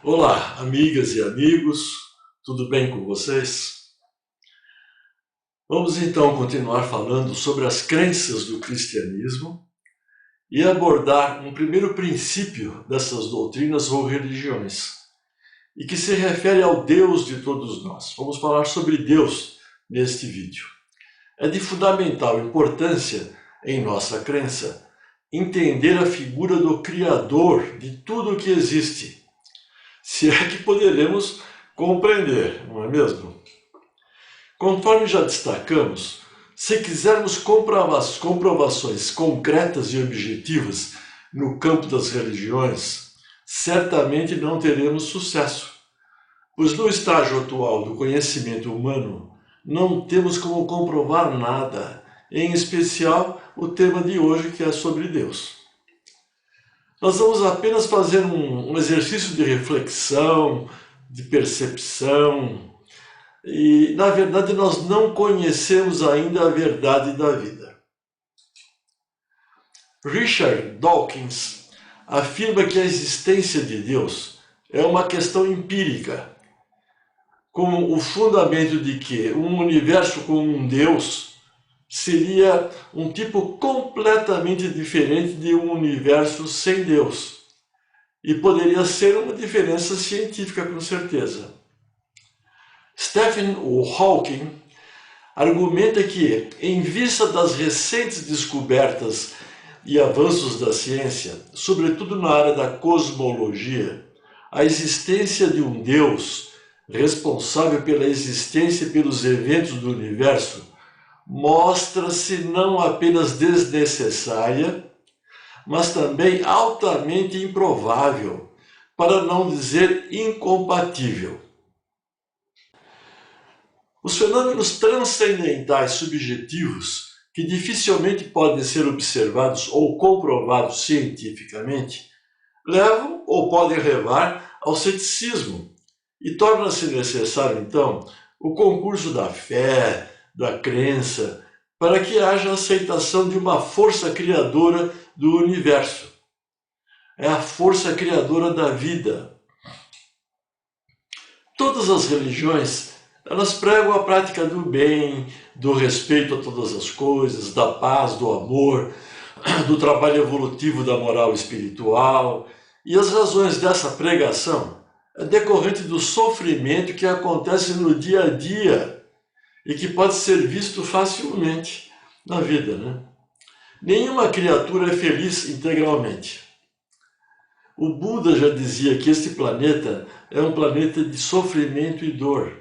Olá, amigas e amigos, tudo bem com vocês? Vamos então continuar falando sobre as crenças do cristianismo e abordar um primeiro princípio dessas doutrinas ou religiões, e que se refere ao Deus de todos nós. Vamos falar sobre Deus neste vídeo. É de fundamental importância em nossa crença entender a figura do Criador de tudo o que existe, se é que poderemos compreender, não é mesmo? Conforme já destacamos, se quisermos comprovações concretas e objetivas no campo das religiões, certamente não teremos sucesso, pois no estágio atual do conhecimento humano não temos como comprovar nada, em especial o tema de hoje, que é sobre Deus. Nós vamos apenas fazer um exercício de reflexão, de percepção, e na verdade nós não conhecemos ainda a verdade da vida. Richard Dawkins afirma que a existência de Deus é uma questão empírica, como o fundamento de que um universo com um Deus seria um tipo completamente diferente de um universo sem Deus. E poderia ser uma diferença científica, com certeza. Stephen Hawking argumenta que, em vista das recentes descobertas e avanços da ciência, sobretudo na área da cosmologia, a existência de um Deus responsável pela existência e pelos eventos do universo mostra-se não apenas desnecessária, mas também altamente improvável, para não dizer incompatível. Os fenômenos transcendentais subjetivos, que dificilmente podem ser observados ou comprovados cientificamente, levam ou podem levar ao ceticismo, e torna-se necessário, então, o concurso da fé, da crença, para que haja aceitação de uma força criadora do universo. É a força criadora da vida. Todas as religiões, elas pregam a prática do bem, do respeito a todas as coisas, da paz, do amor, do trabalho evolutivo da moral espiritual. E as razões dessa pregação é decorrente do sofrimento que acontece no dia a dia e que pode ser visto facilmente na vida, né? Nenhuma criatura é feliz integralmente. O Buda já dizia que este planeta é um planeta de sofrimento e dor.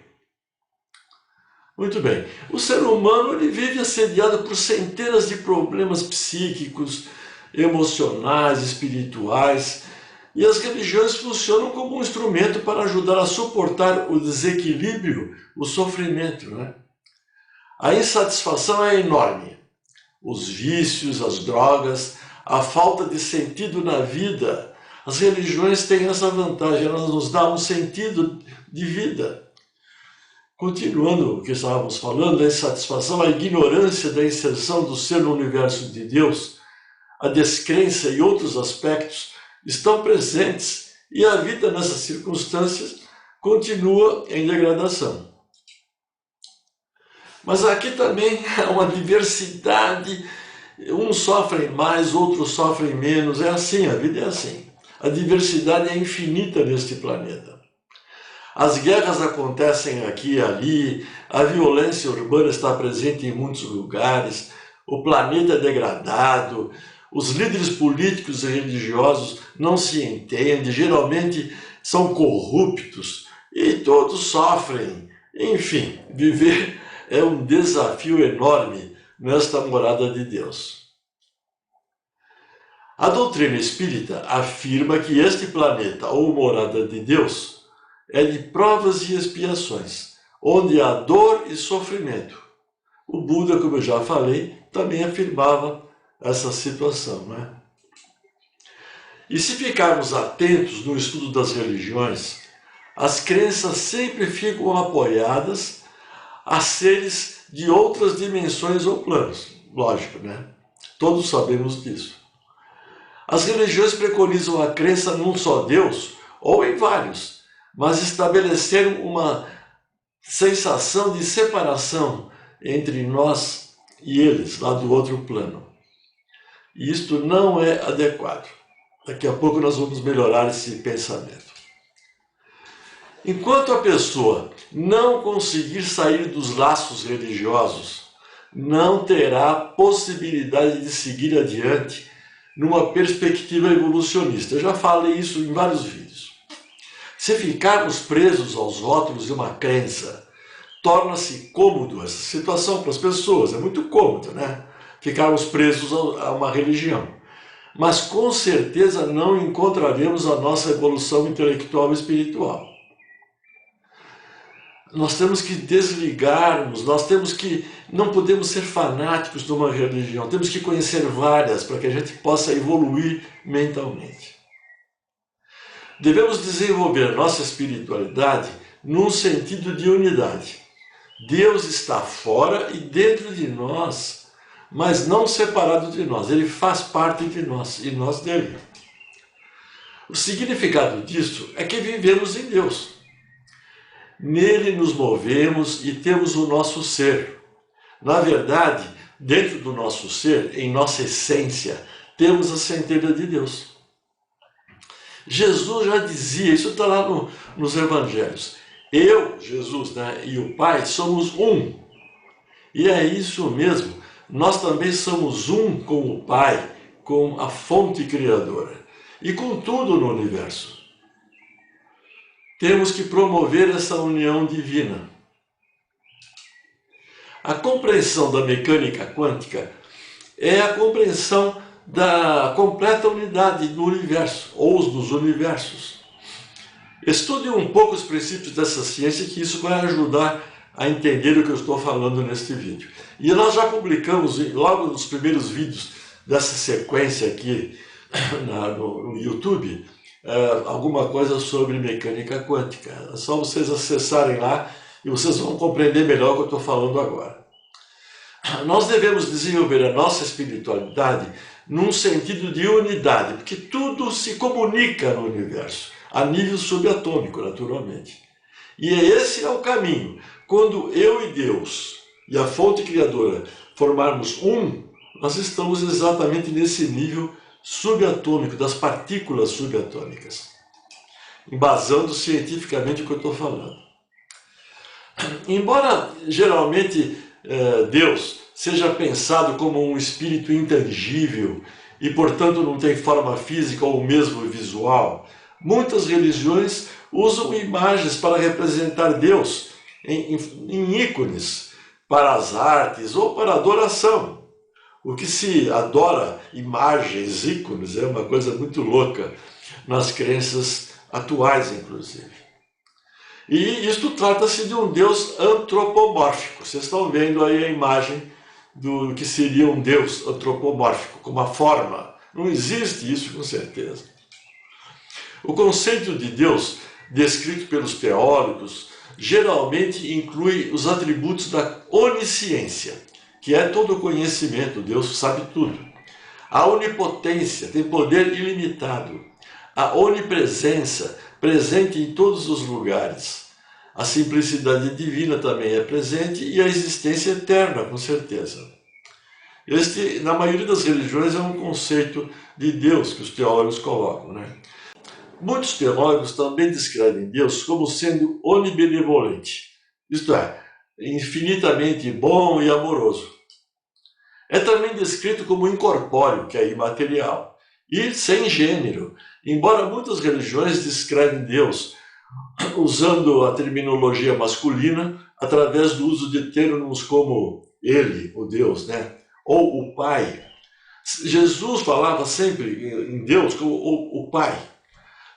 Muito bem, o ser humano ele vive assediado por centenas de problemas psíquicos, emocionais, espirituais, e as religiões funcionam como um instrumento para ajudar a suportar o desequilíbrio, o sofrimento, né? A insatisfação é enorme. Os vícios, as drogas, a falta de sentido na vida. As religiões têm essa vantagem, elas nos dão um sentido de vida. Continuando o que estávamos falando, a insatisfação, a ignorância da inserção do ser no universo de Deus, a descrença e outros aspectos estão presentes e a vida nessas circunstâncias continua em degradação. Mas aqui também há uma diversidade, uns sofrem mais, outros sofrem menos, é assim, a vida é assim. A diversidade é infinita neste planeta. As guerras acontecem aqui e ali, a violência urbana está presente em muitos lugares, o planeta é degradado, os líderes políticos e religiosos não se entendem, geralmente são corruptos e todos sofrem. Enfim, viver é um desafio enorme nesta morada de Deus. A doutrina espírita afirma que este planeta, ou morada de Deus, é de provas e expiações, onde há dor e sofrimento. O Buda, como eu já falei, também afirmava essa situação, né? E se ficarmos atentos no estudo das religiões, as crenças sempre ficam apoiadas a seres de outras dimensões ou planos. Lógico, né? Todos sabemos disso. As religiões preconizam a crença num só Deus ou em vários, mas estabeleceram uma sensação de separação entre nós e eles, lá do outro plano. E isto não é adequado. Daqui a pouco nós vamos melhorar esse pensamento. Enquanto a pessoa não conseguir sair dos laços religiosos, não terá possibilidade de seguir adiante numa perspectiva evolucionista. Eu já falei isso em vários vídeos. Se ficarmos presos aos rótulos de uma crença, torna-se cômodo essa situação para as pessoas. É muito cômodo, né? Ficarmos presos a uma religião. Mas com certeza não encontraremos a nossa evolução intelectual e espiritual. Nós temos que desligarmos, não podemos ser fanáticos de uma religião, temos que conhecer várias para que a gente possa evoluir mentalmente. Devemos desenvolver nossa espiritualidade num sentido de unidade. Deus está fora e dentro de nós, mas não separado de nós. Ele faz parte de nós e nós dele. O significado disso é que vivemos em Deus. Nele nos movemos e temos o nosso ser. Na verdade, dentro do nosso ser, em nossa essência, temos a centelha de Deus. Jesus já dizia, isso está lá nos evangelhos. Eu, Jesus, né, e o Pai somos um. E é isso mesmo, nós também somos um com o Pai, com a fonte criadora e com tudo no universo. Temos que promover essa união divina. A compreensão da mecânica quântica é a compreensão da completa unidade do universo, ou dos universos. Estude um pouco os princípios dessa ciência, que isso vai ajudar a entender o que eu estou falando neste vídeo. E nós já publicamos, logo nos primeiros vídeos dessa sequência aqui no YouTube, alguma coisa sobre mecânica quântica. É só vocês acessarem lá e vocês vão compreender melhor o que eu estou falando agora. Nós devemos desenvolver a nossa espiritualidade num sentido de unidade, porque tudo se comunica no universo, a nível subatômico, naturalmente. E esse é o caminho. Quando eu e Deus e a fonte criadora formarmos um, nós estamos exatamente nesse nível subatômico, das partículas subatômicas, embasando cientificamente o que eu estou falando. Embora geralmente Deus seja pensado como um espírito intangível e, portanto, não tem forma física ou mesmo visual, muitas religiões usam imagens para representar Deus em ícones, para as artes ou para a adoração. O que se adora imagens, ícones, é uma coisa muito louca nas crenças atuais, inclusive. E isto trata-se de um Deus antropomórfico. Vocês estão vendo aí a imagem do que seria um Deus antropomórfico, com uma forma. Não existe isso, com certeza. O conceito de Deus, descrito pelos teólogos, geralmente inclui os atributos da onisciência, que é todo o conhecimento, Deus sabe tudo. A onipotência, tem poder ilimitado. A onipresença, presente em todos os lugares. A simplicidade divina também é presente e a existência eterna, com certeza. Este, na maioria das religiões, é um conceito de Deus que os teólogos colocam, né? Muitos teólogos também descrevem Deus como sendo onibenevolente, isto é, infinitamente bom e amoroso. É também descrito como incorpóreo, que é imaterial, e sem gênero, embora muitas religiões descrevem Deus usando a terminologia masculina através do uso de termos como ele, o Deus, né? Ou o Pai. Jesus falava sempre em Deus como o Pai.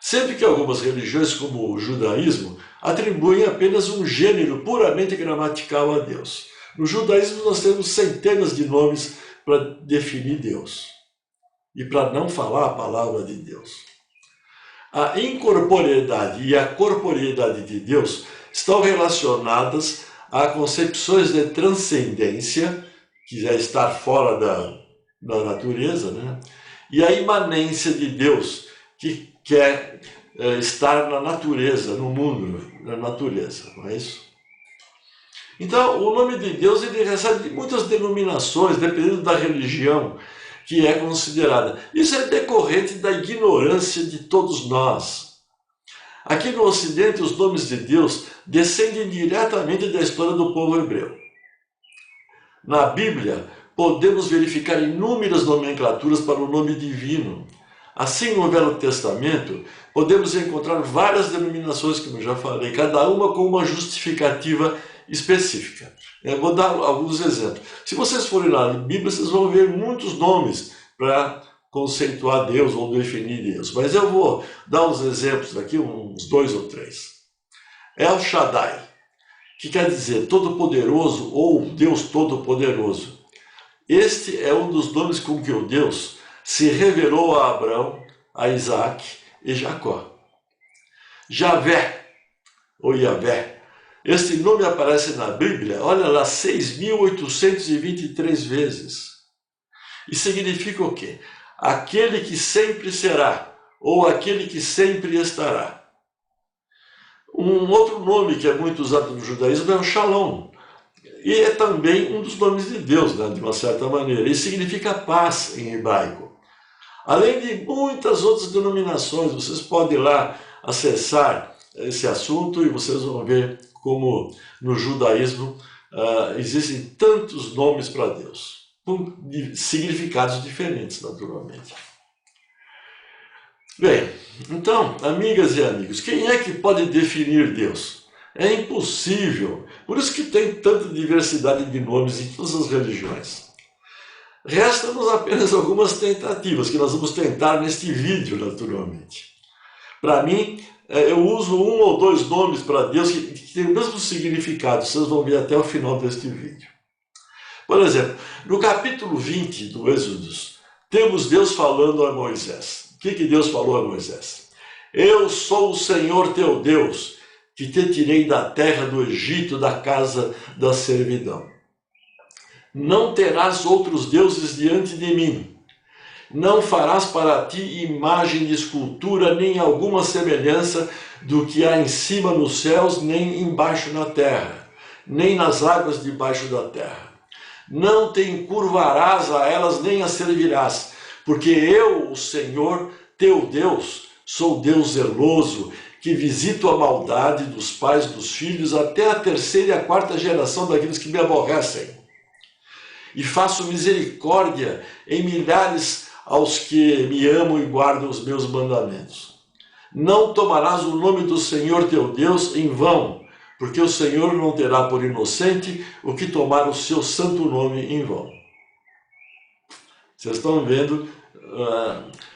Sempre que algumas religiões, como o judaísmo, atribuem apenas um gênero puramente gramatical a Deus. No judaísmo nós temos centenas de nomes para definir Deus e para não falar a palavra de Deus. A incorporeidade e a corporeidade de Deus estão relacionadas a concepções de transcendência, que é estar fora da natureza, né? E a imanência de Deus, que é estar na natureza, no mundo, na natureza, não é isso? Então, o nome de Deus ele recebe muitas denominações, dependendo da religião que é considerada. Isso é decorrente da ignorância de todos nós. Aqui no Ocidente, os nomes de Deus descendem diretamente da história do povo hebreu. Na Bíblia, podemos verificar inúmeras nomenclaturas para o nome divino. Assim, no Velho Testamento, podemos encontrar várias denominações, como eu já falei, cada uma com uma justificativa específica. Eu vou dar alguns exemplos. Se vocês forem lá na Bíblia, vocês vão ver muitos nomes para conceituar Deus ou definir Deus. Mas eu vou dar uns exemplos aqui, uns 2 ou 3. El Shaddai, que quer dizer Todo-Poderoso ou Deus Todo-Poderoso. Este é um dos nomes com que o Deus se revelou a Abraão, a Isaac e Jacó. Javé, ou Yahvé. Este nome aparece na Bíblia, olha lá, 6.823 vezes. E significa o quê? Aquele que sempre será, ou aquele que sempre estará. Um outro nome que é muito usado no judaísmo é o Shalom. E é também um dos nomes de Deus, né, de uma certa maneira. E significa paz em hebraico. Além de muitas outras denominações, vocês podem ir lá acessar esse assunto e vocês vão ver como no judaísmo existem tantos nomes para Deus, com significados diferentes, naturalmente. Bem, então, amigas e amigos, quem é que pode definir Deus? É impossível. Por isso que tem tanta diversidade de nomes em todas as religiões. Resta-nos apenas algumas tentativas, que nós vamos tentar neste vídeo, naturalmente. Para mim, eu uso 1 ou 2 nomes para Deus que têm o mesmo significado, vocês vão ver até o final deste vídeo. Por exemplo, no capítulo 20 do Êxodo, temos Deus falando a Moisés. O que Deus falou a Moisés? Eu sou o Senhor teu Deus, que te tirei da terra do Egito, da casa da servidão. Não terás outros deuses diante de mim. Não farás para ti imagem de escultura, nem alguma semelhança do que há em cima nos céus, nem embaixo na terra, nem nas águas debaixo da terra. Não te encurvarás a elas, nem as servirás, porque eu, o Senhor, teu Deus, sou Deus zeloso, que visito a maldade dos pais dos filhos até a 3ª e a 4ª geração daqueles que me aborrecem. E faço misericórdia em milhares aos que me amam e guardam os meus mandamentos. Não tomarás o nome do Senhor teu Deus em vão, porque o Senhor não terá por inocente o que tomar o seu santo nome em vão. Vocês estão vendo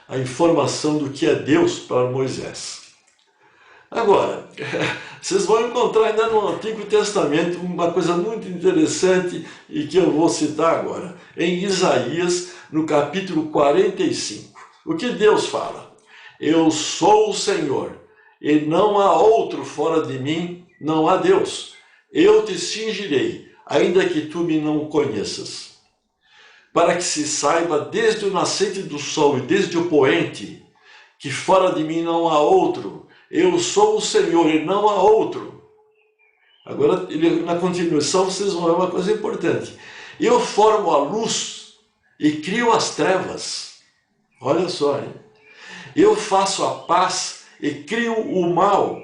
a informação do que é Deus para Moisés. Agora, vocês vão encontrar ainda no Antigo Testamento uma coisa muito interessante e que eu vou citar agora. Em Isaías, no capítulo 45. O que Deus fala? Eu sou o Senhor, e não há outro fora de mim, não há Deus. Eu te cingirei, ainda que tu me não conheças. Para que se saiba desde o nascente do sol e desde o poente, que fora de mim não há outro. Eu sou o Senhor e não há outro. Agora, na continuação, vocês vão ver uma coisa importante. Eu formo a luz e crio as trevas. Olha só, hein? Eu faço a paz e crio o mal.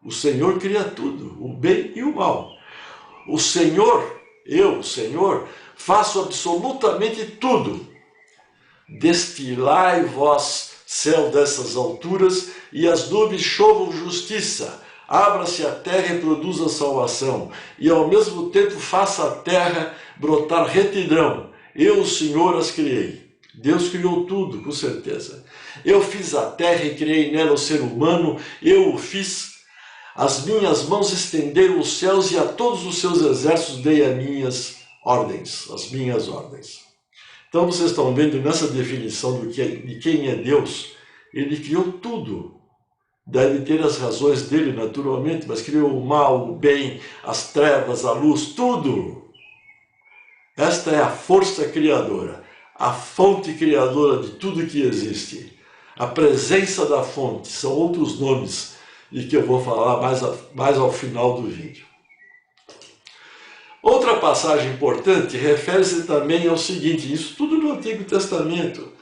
O Senhor cria tudo, o bem e o mal. O Senhor, eu, o Senhor, faço absolutamente tudo. Destilai vós, céu dessas alturas, e as nuvens chovam justiça. Abra-se a terra e produza salvação, e ao mesmo tempo faça a terra brotar retidão. Eu, o Senhor, as criei. Deus criou tudo, com certeza. Eu fiz a terra e criei nela o ser humano, eu o fiz. As minhas mãos estenderam os céus e a todos os seus exércitos dei as minhas ordens. Então vocês estão vendo nessa definição de quem é Deus, ele criou tudo. Deve ter as razões dele, naturalmente, mas criou o mal, o bem, as trevas, a luz, tudo. Esta é a força criadora, a fonte criadora de tudo que existe. a presença da fonte, são outros nomes e que eu vou falar mais ao final do vídeo. Outra passagem importante refere-se também ao seguinte, isso tudo no Antigo Testamento.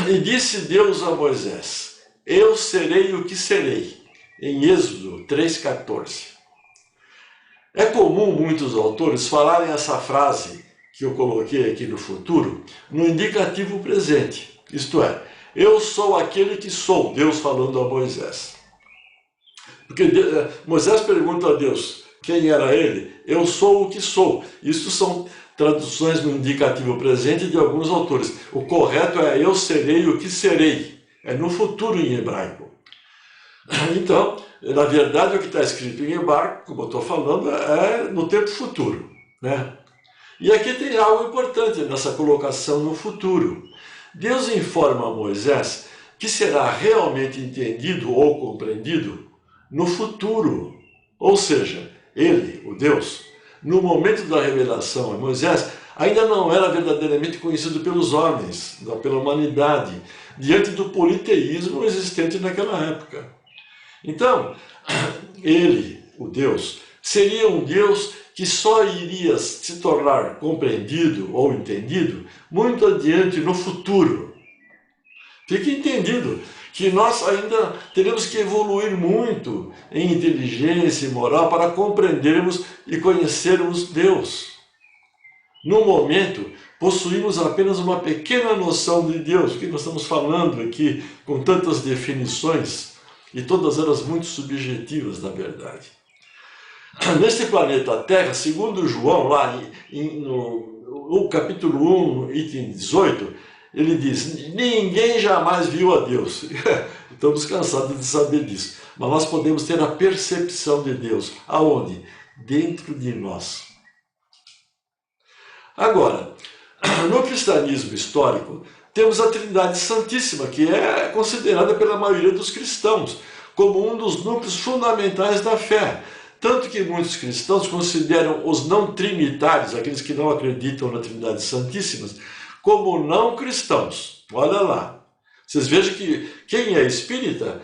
E disse Deus a Moisés, eu serei o que serei, em Êxodo 3,14. É comum muitos autores falarem essa frase que eu coloquei aqui no futuro, no indicativo presente, isto é, eu sou aquele que sou, Deus falando a Moisés. Porque Moisés pergunta a Deus quem era ele, eu sou o que sou. Isso são traduções no indicativo presente de alguns autores. O correto é eu serei o que serei, é no futuro em hebraico. Então, na verdade, o que está escrito em hebraico, como eu estou falando, é no tempo futuro, né? E aqui tem algo importante nessa colocação no futuro. Deus informa a Moisés que será realmente entendido ou compreendido no futuro. Ou seja, ele, o Deus, no momento da revelação a Moisés, ainda não era verdadeiramente conhecido pelos homens, pela humanidade, diante do politeísmo existente naquela época. Então, ele, o Deus, seria um Deus que só iria se tornar compreendido ou entendido muito adiante no futuro. Fique entendido que nós ainda teremos que evoluir muito em inteligência e moral para compreendermos e conhecermos Deus. No momento, possuímos apenas uma pequena noção de Deus, o que nós estamos falando aqui com tantas definições, e todas elas muito subjetivas, na verdade. Neste planeta Terra, segundo João, lá no capítulo 1, item 18, ele diz, ninguém jamais viu a Deus. Estamos cansados de saber disso. Mas nós podemos ter a percepção de Deus. Aonde? Dentro de nós. Agora, no cristianismo histórico, temos a Trindade Santíssima, que é considerada pela maioria dos cristãos como um dos núcleos fundamentais da fé. Tanto que muitos cristãos consideram os não trinitários, aqueles que não acreditam na Trindade Santíssima, como não cristãos. Olha lá. Vocês vejam que quem é espírita,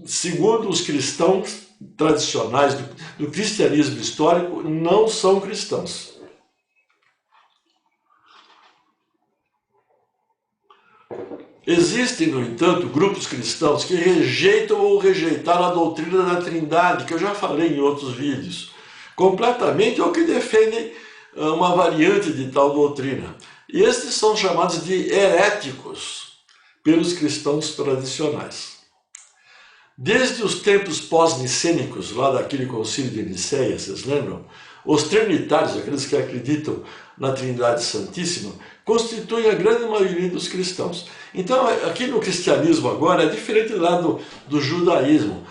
segundo os cristãos tradicionais do cristianismo histórico, não são cristãos. Existem, no entanto, grupos cristãos que rejeitam ou rejeitaram a doutrina da Trindade, que eu já falei em outros vídeos, completamente, ou que defendem uma variante de tal doutrina. E estes são chamados de heréticos pelos cristãos tradicionais. Desde os tempos pós-nicênicos, lá daquele concílio de Niceia, vocês lembram? Os trinitários, aqueles que acreditam na Trindade Santíssima, constituem a grande maioria dos cristãos. Então, aqui no cristianismo agora é diferente lá do judaísmo.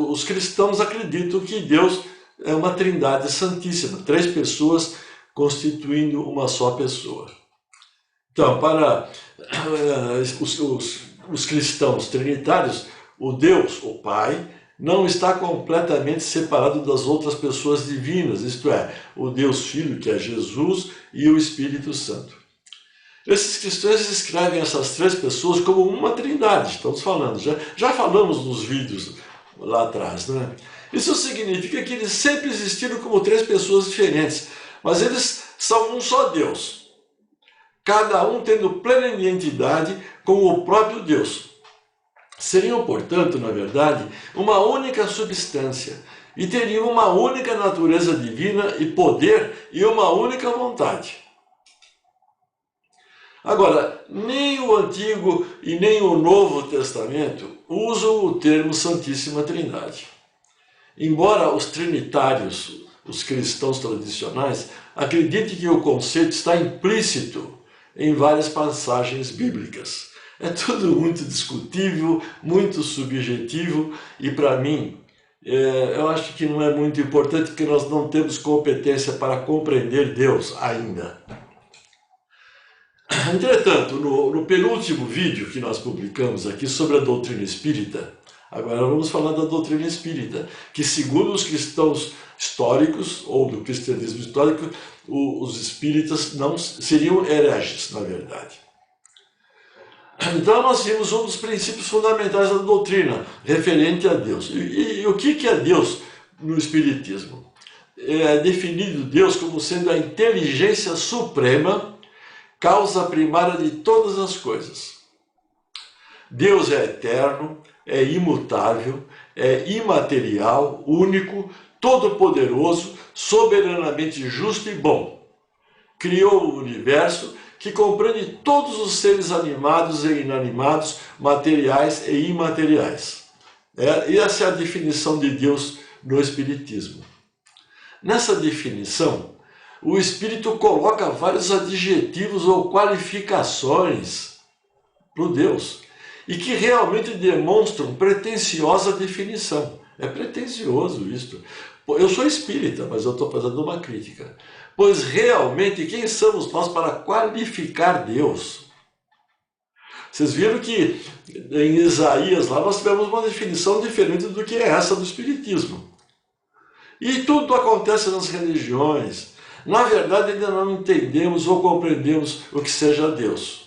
Os cristãos acreditam que Deus é uma Trindade Santíssima, 3 pessoas constituindo uma só pessoa. Então, para os cristãos trinitários, o Deus, o Pai, não está completamente separado das outras pessoas divinas, isto é, o Deus Filho, que é Jesus, e o Espírito Santo. Esses cristãos escrevem essas 3 pessoas como uma trindade, estamos falando, já falamos nos vídeos lá atrás, né? Isso significa que eles sempre existiram como 3 pessoas diferentes, mas eles são um só Deus, cada um tendo plena identidade com o próprio Deus. Seriam, portanto, na verdade, uma única substância e teriam uma única natureza divina e poder e uma única vontade. Agora, nem o Antigo e nem o Novo Testamento usam o termo Santíssima Trindade. Embora os trinitários, os cristãos tradicionais, acreditem que o conceito está implícito em várias passagens bíblicas. É tudo muito discutível, muito subjetivo e, para mim, eu acho que não é muito importante porque nós não temos competência para compreender Deus ainda. Entretanto, no penúltimo vídeo que nós publicamos aqui sobre a doutrina espírita, agora vamos falar da doutrina espírita, que segundo os cristãos históricos, ou do cristianismo histórico, os espíritas não seriam hereges, na verdade. Então nós vimos um dos princípios fundamentais da doutrina, referente a Deus. E o que é Deus no Espiritismo? É definido Deus como sendo a inteligência suprema, causa primária de todas as coisas. Deus é eterno, é imutável, é imaterial, único, todo-poderoso, soberanamente justo e bom. Criou o universo que compreende todos os seres animados e inanimados, materiais e imateriais. Essa é a definição de Deus no Espiritismo. Nessa definição, o Espírito coloca vários adjetivos ou qualificações para o Deus, e que realmente demonstram pretensiosa definição. É pretensioso isto. Eu sou espírita, mas eu estou fazendo uma crítica. Pois realmente, quem somos nós para qualificar Deus? Vocês viram que em Isaías, lá nós tivemos uma definição diferente do que é essa do Espiritismo. E tudo acontece nas religiões. Na verdade, ainda não entendemos ou compreendemos o que seja Deus.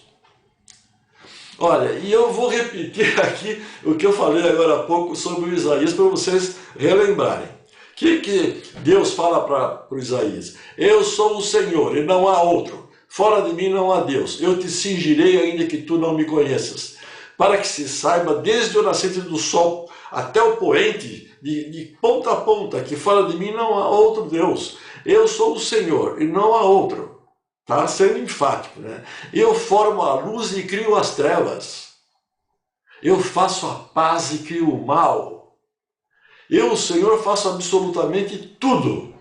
Olha, e eu vou repetir aqui o que eu falei agora há pouco sobre o Isaías para vocês relembrarem. O que Deus fala para o Isaías? Eu sou o Senhor e não há outro. Fora de mim não há Deus. Eu te cingirei ainda que tu não me conheças. Para que se saiba desde o nascente do sol até o poente, de ponta a ponta, que fora de mim não há outro Deus. Eu sou o Senhor e não há outro. Está sendo enfático, né? Eu formo a luz e crio as trevas. Eu faço a paz e crio o mal. Eu, o Senhor, faço absolutamente tudo.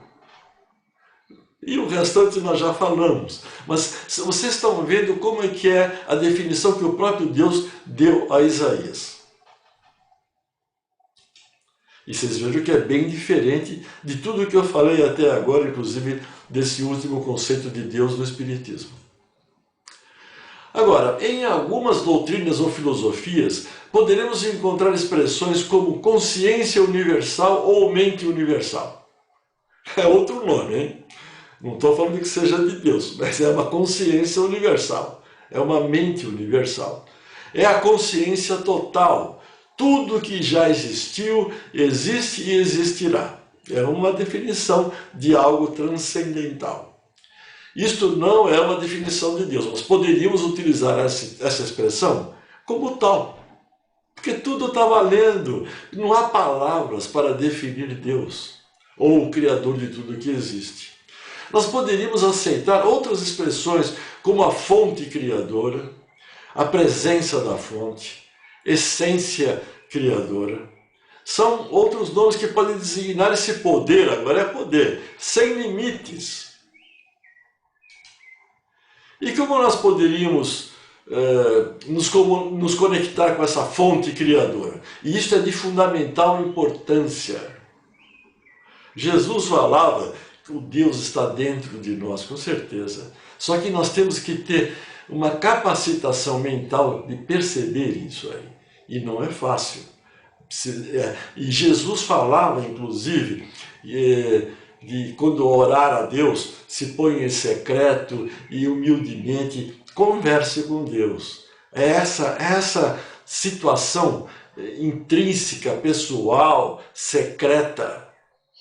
E o restante nós já falamos. Mas vocês estão vendo como é que é a definição que o próprio Deus deu a Isaías. E vocês vejam que é bem diferente de tudo o que eu falei até agora, inclusive desse último conceito de Deus no Espiritismo. Agora, em algumas doutrinas ou filosofias, poderemos encontrar expressões como consciência universal ou mente universal. É outro nome, hein? Não estou falando que seja de Deus, mas é uma consciência universal, é uma mente universal. É a consciência total. Tudo que já existiu, existe e existirá. É uma definição de algo transcendental. Isto não é uma definição de Deus. Nós poderíamos utilizar essa expressão como tal. Porque tudo está valendo. Não há palavras para definir Deus, ou o Criador de tudo que existe. Nós poderíamos aceitar outras expressões como a fonte criadora, a presença da fonte, essência criadora. São outros nomes que podem designar esse poder, agora é poder, sem limites. E como nós poderíamos nos conectar com essa fonte criadora? E isso é de fundamental importância. Jesus falava que o Deus está dentro de nós, com certeza. Só que nós temos que ter uma capacitação mental de perceber isso aí. E não é fácil. E Jesus falava, inclusive, de quando orar a Deus, se põe em secreto e humildemente converse com Deus. É essa situação intrínseca, pessoal, secreta,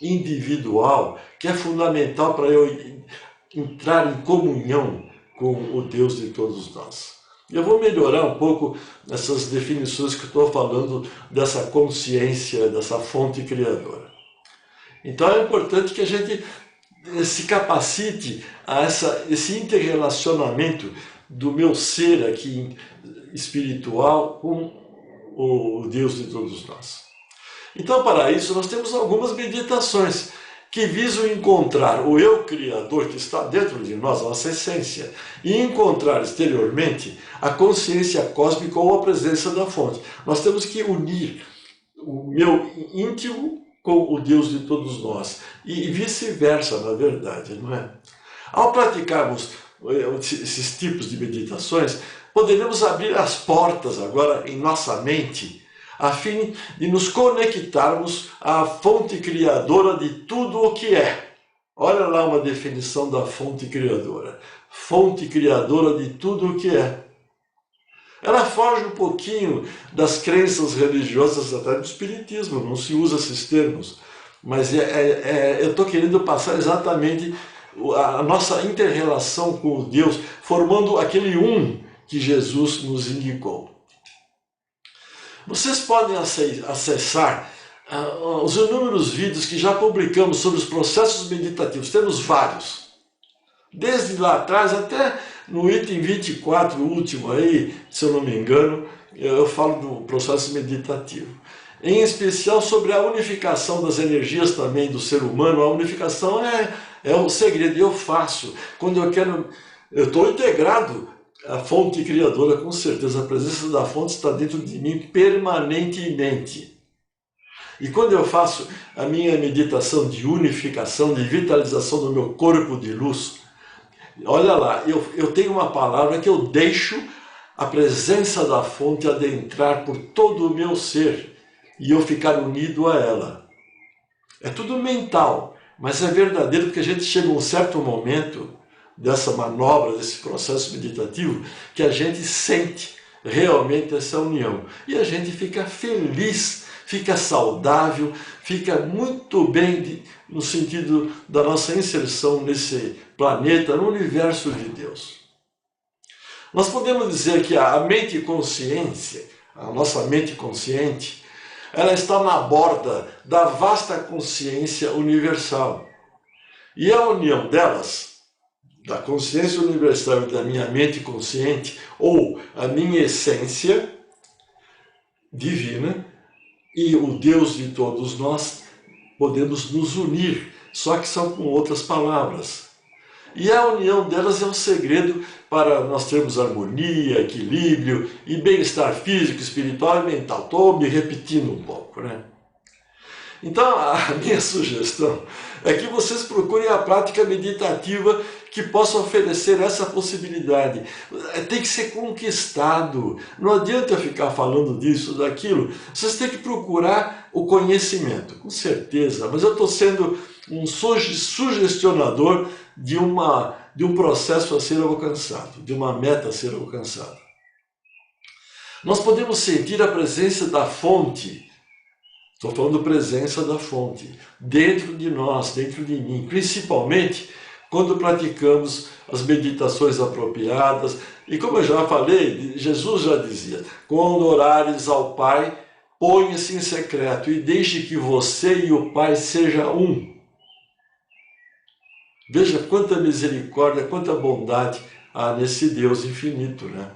individual, que é fundamental para eu entrar em comunhão com o Deus de todos nós. Eu vou melhorar um pouco essas definições que estou falando dessa consciência, dessa fonte criadora. Então é importante que a gente se capacite a esse interrelacionamento do meu ser aqui espiritual com o Deus de todos nós. Então, para isso, nós temos algumas meditações que visam encontrar o eu criador que está dentro de nós, a nossa essência, e encontrar exteriormente a consciência cósmica ou a presença da fonte. Nós temos que unir o meu íntimo com o Deus de todos nós, e vice-versa, na verdade, não é? Ao praticarmos esses tipos de meditações, poderemos abrir as portas agora em nossa mente, a fim de nos conectarmos à fonte criadora de tudo o que é. Olha lá uma definição da fonte criadora. Fonte criadora de tudo o que é. Ela foge um pouquinho das crenças religiosas até do espiritismo, não se usa esses termos. Mas eu estou querendo passar exatamente a nossa inter-relação com Deus, formando aquele um que Jesus nos indicou. Vocês podem acessar os inúmeros vídeos que já publicamos sobre os processos meditativos. Temos vários. Desde lá atrás até no item 24, o último aí, se eu não me engano, eu falo do processo meditativo. Em especial sobre a unificação das energias também do ser humano. A unificação é um segredo, eu faço. Quando eu estou integrado à fonte criadora, com certeza. A presença da fonte está dentro de mim permanentemente. E quando eu faço a minha meditação de unificação, de vitalização do meu corpo de luz, olha lá, eu tenho uma palavra que eu deixo a presença da fonte adentrar por todo o meu ser e eu ficar unido a ela. É tudo mental, mas é verdadeiro, porque a gente chega a um certo momento dessa manobra, desse processo meditativo, que a gente sente realmente essa união. E a gente fica feliz, fica saudável, fica muito bem no sentido da nossa inserção nesse planeta, no universo de Deus. Nós podemos dizer que a mente consciência, a nossa mente consciente, ela está na borda da vasta consciência universal. E a união delas, da consciência universal e da minha mente consciente, ou a minha essência divina, e o Deus de todos nós, podemos nos unir, só que são com outras palavras. E a união delas é um segredo para nós termos harmonia, equilíbrio e bem-estar físico, espiritual e mental. Estou me repetindo um pouco, né? Então, a minha sugestão é que vocês procurem a prática meditativa que possa oferecer essa possibilidade. Tem que ser conquistado. Não adianta eu ficar falando disso, daquilo. Vocês têm que procurar o conhecimento, com certeza. Mas eu estou sendo um sugestionador de um processo a ser alcançado, de uma meta a ser alcançada. Nós podemos sentir a presença da fonte. Estou falando presença da fonte, dentro de nós, dentro de mim, principalmente quando praticamos as meditações apropriadas. E como eu já falei, Jesus já dizia, quando orares ao Pai, ponha-se em secreto e deixe que você e o Pai sejam um. Veja quanta misericórdia, quanta bondade há nesse Deus infinito, né?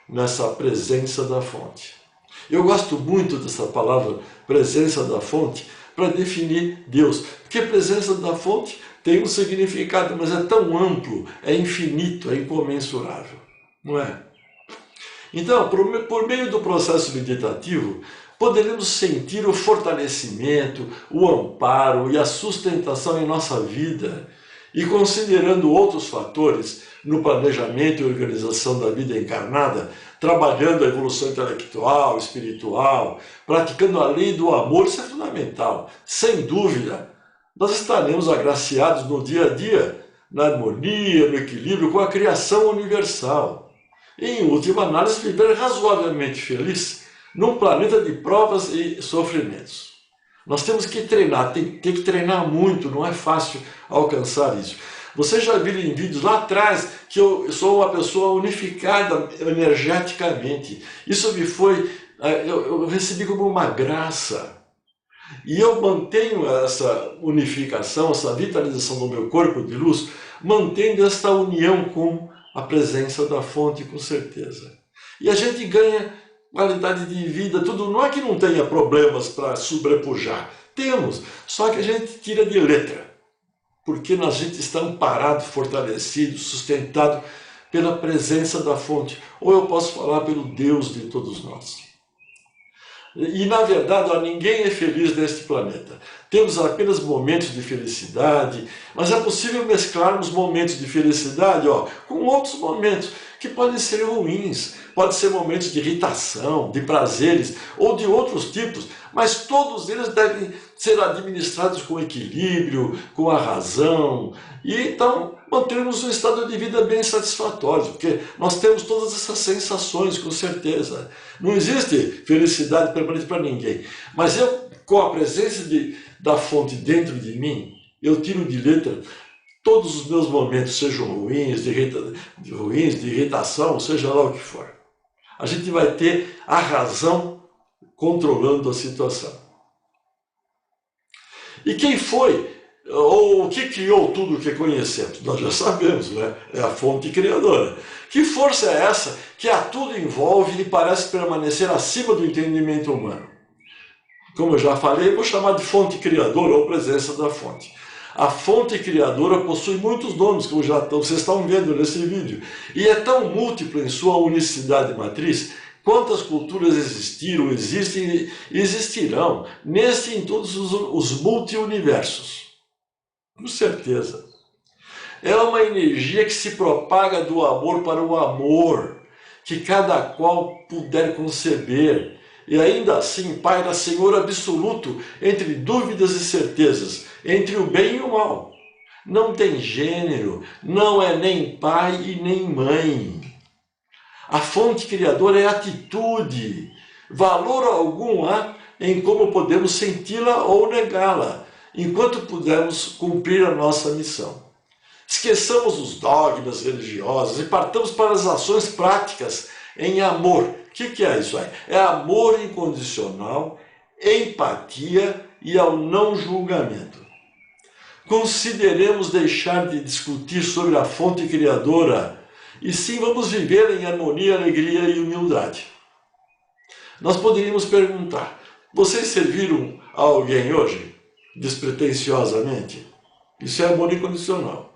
Nessa presença da fonte. Eu gosto muito dessa palavra presença da fonte para definir Deus, porque presença da fonte tem um significado, mas é tão amplo, é infinito, é incomensurável, não é? Então, por meio do processo meditativo, poderemos sentir o fortalecimento, o amparo e a sustentação em nossa vida, e considerando outros fatores no planejamento e organização da vida encarnada, trabalhando a evolução intelectual, espiritual, praticando a lei do amor, isso é fundamental. Sem dúvida, nós estaremos agraciados no dia a dia, na harmonia, no equilíbrio com a criação universal. E, em última análise, viver razoavelmente feliz num planeta de provas e sofrimentos. Nós temos que treinar, tem que treinar muito, não é fácil alcançar isso. Vocês já viram em vídeos lá atrás que eu sou uma pessoa unificada energeticamente. Isso me foi, eu recebi como uma graça. E eu mantenho essa unificação, essa vitalização do meu corpo de luz, mantendo esta união com a presença da fonte, com certeza. E a gente ganha qualidade de vida, tudo. Não é que não tenha problemas para sobrepujar. Temos, só que a gente tira de letra. Porque a gente está amparado, fortalecido, sustentado pela presença da fonte. Ou eu posso falar pelo Deus de todos nós. E, na verdade, ninguém é feliz neste planeta. Temos apenas momentos de felicidade, mas é possível mesclarmos momentos de felicidade com outros momentos que podem ser ruins, podem ser momentos de irritação, de prazeres ou de outros tipos, mas todos eles devem ser administrados com equilíbrio, com a razão, e então mantermos um estado de vida bem satisfatório, porque nós temos todas essas sensações, com certeza. Não existe felicidade permanente para ninguém, mas eu, com a presença da fonte dentro de mim, eu tiro de letra todos os meus momentos, sejam ruins, de irritação, seja lá o que for. A gente vai ter a razão controlando a situação. E quem foi, ou o que criou tudo o que conhecemos? Nós já sabemos, né? É a fonte criadora. Que força é essa que a tudo envolve e parece permanecer acima do entendimento humano? Como eu já falei, eu vou chamar de fonte criadora ou presença da fonte. A fonte criadora possui muitos nomes, como vocês estão vendo nesse vídeo, e é tão múltipla em sua unicidade matriz, quantas culturas existiram, existem e existirão, neste e em todos os multi-universos. Com certeza. É uma energia que se propaga do amor para o amor, que cada qual puder conceber, e ainda assim paira Senhor absoluto entre dúvidas e certezas, entre o bem e o mal. Não tem gênero, não é nem pai e nem mãe. A fonte criadora é atitude, valor algum há em como podemos senti-la ou negá-la, enquanto pudermos cumprir a nossa missão. Esqueçamos os dogmas religiosos e partamos para as ações práticas em amor. O que é isso aí? É amor incondicional, empatia e ao não julgamento. Consideremos deixar de discutir sobre a fonte criadora e sim vamos viver em harmonia, alegria e humildade. Nós poderíamos perguntar, vocês serviram a alguém hoje, despretensiosamente? Isso é amor incondicional.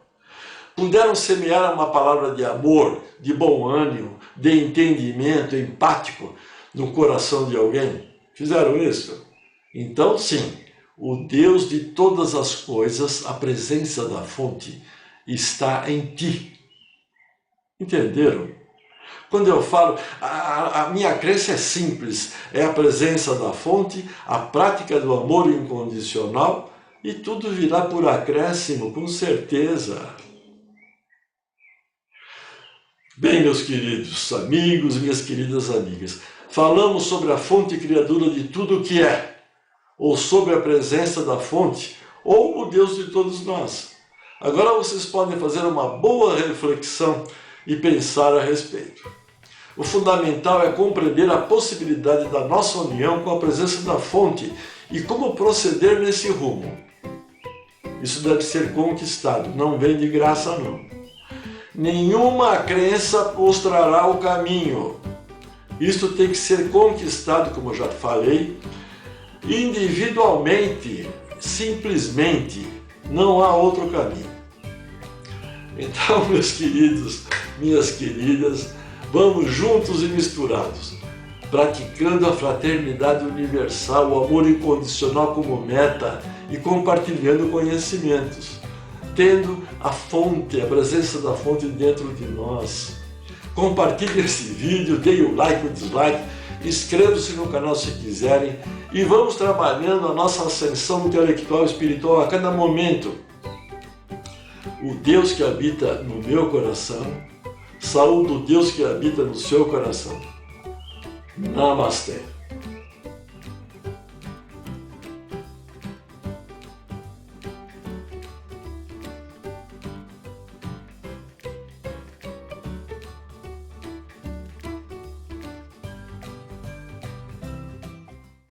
Puderam semear uma palavra de amor, de bom ânimo, de entendimento, empático no coração de alguém? Fizeram isso? Então, sim, o Deus de todas as coisas, a presença da fonte, está em ti. Entenderam? Quando eu falo, a minha crença é simples, é a presença da fonte, a prática do amor incondicional, e tudo virá por acréscimo, com certeza. Bem, meus queridos amigos, minhas queridas amigas, falamos sobre a fonte criadora de tudo o que é, ou sobre a presença da fonte, ou o Deus de todos nós. Agora vocês podem fazer uma boa reflexão e pensar a respeito. O fundamental é compreender a possibilidade da nossa união com a presença da fonte e como proceder nesse rumo. Isso deve ser conquistado, não vem de graça não. Nenhuma crença mostrará o caminho. Isto tem que ser conquistado, como eu já falei, individualmente, simplesmente, não há outro caminho. Então, meus queridos, minhas queridas, vamos juntos e misturados, praticando a fraternidade universal, o amor incondicional como meta e compartilhando conhecimentos, tendo a fonte, a presença da fonte dentro de nós. Compartilhe esse vídeo, dê o like ou dislike, inscrevam-se no canal se quiserem e vamos trabalhando a nossa ascensão intelectual e espiritual a cada momento. O Deus que habita no meu coração, saúde o Deus que habita no seu coração. Namastê.